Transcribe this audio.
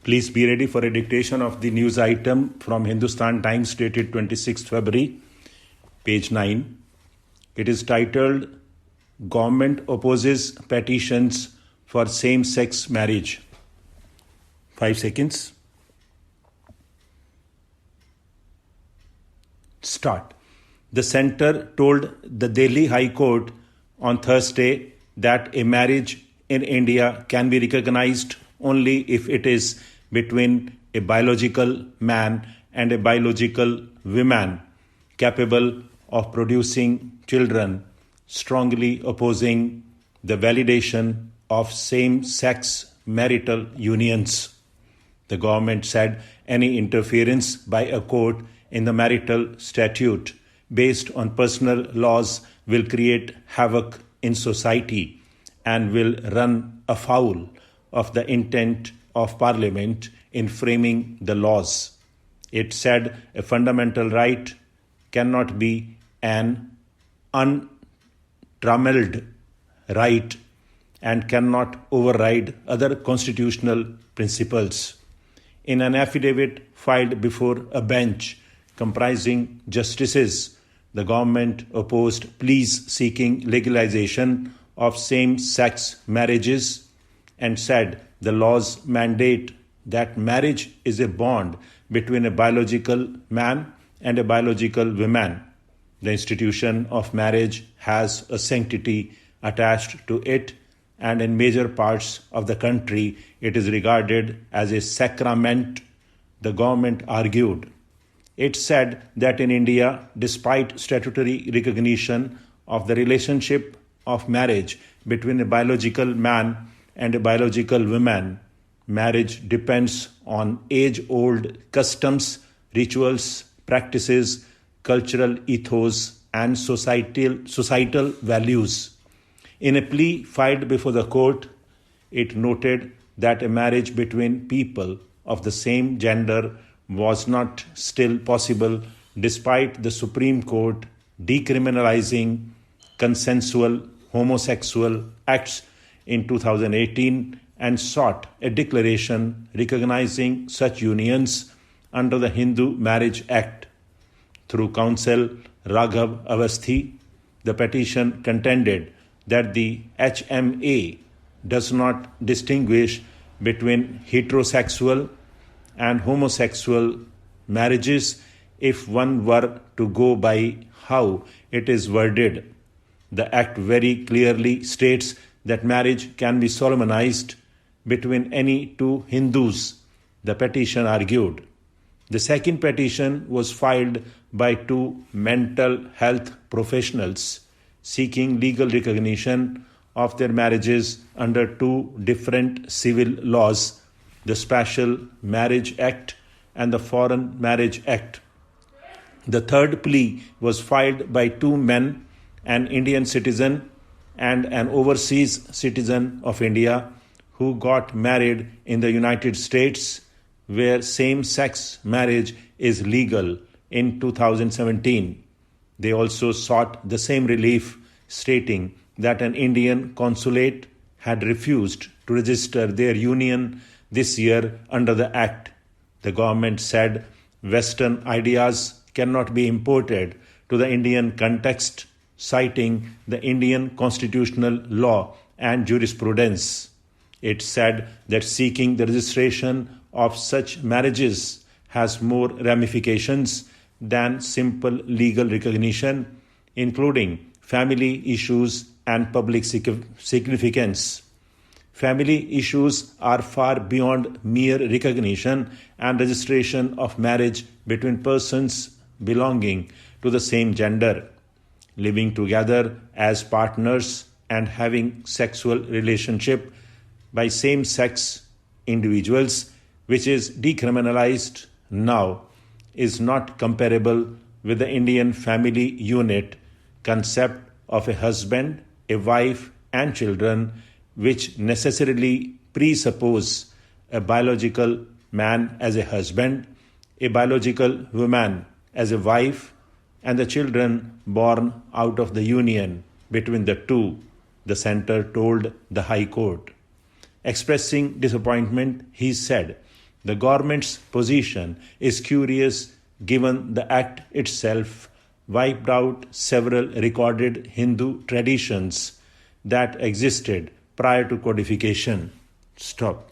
Please be ready for a dictation of the news item from Hindustan Times dated 26th February, page 9. It is titled, Government Opposes Petitions for Same-Sex Marriage. 5 seconds. Start. The centre told the Delhi High Court on Thursday that a marriage in India can be recognized only if it is between a biological man and a biological woman capable of producing children, strongly opposing the validation of same-sex marital unions. The government said any interference by a court in the marital statute based on personal laws will create havoc in society and will run afoul of the intent of Parliament in framing the laws. It said a fundamental right cannot be an untrammeled right and cannot override other constitutional principles. In an affidavit filed before a bench comprising justices, the government opposed pleas seeking legalization of same-sex marriages and said the laws mandate that marriage is a bond between a biological man and a biological woman. The institution of marriage has a sanctity attached to it, and in major parts of the country it is regarded as a sacrament, the government argued. It said that in India, despite statutory recognition of the relationship of marriage between a biological man and a biological woman, marriage depends on age-old customs, rituals, practices, cultural ethos, and societal values. In a plea filed before the court, it noted that a marriage between people of the same gender was not still possible despite the Supreme Court decriminalizing consensual homosexual acts in 2018 and sought a declaration recognizing such unions under the Hindu Marriage Act. Through counsel Raghav Avasthi, the petition contended that the HMA does not distinguish between heterosexual and homosexual marriages if one were to go by how it is worded. The Act very clearly states that marriage can be solemnized between any two Hindus, the petition argued. The second petition was filed by two mental health professionals seeking legal recognition of their marriages under two different civil laws, the Special Marriage Act and the Foreign Marriage Act. The third plea was filed by two men, an Indian citizen and an overseas citizen of India, who got married in the United States, where same-sex marriage is legal, in 2017. They also sought the same relief, stating that an Indian consulate had refused to register their union this year under the Act. The government said Western ideas cannot be imported to the Indian context, citing the Indian constitutional law and jurisprudence. It said that seeking the registration of such marriages has more ramifications than simple legal recognition, including family issues and public significance. Family issues are far beyond mere recognition and registration of marriage between persons belonging to the same gender, living together as partners and having sexual relationship by same-sex individuals, which is decriminalized now, is not comparable with the Indian family unit concept of a husband, a wife, and children, which necessarily presuppose a biological man as a husband, a biological woman as a wife, and the children born out of the union between the two, the centre told the High Court. Expressing disappointment, he said The government's position is curious given the act itself wiped out several recorded Hindu traditions that existed prior to codification. Stop.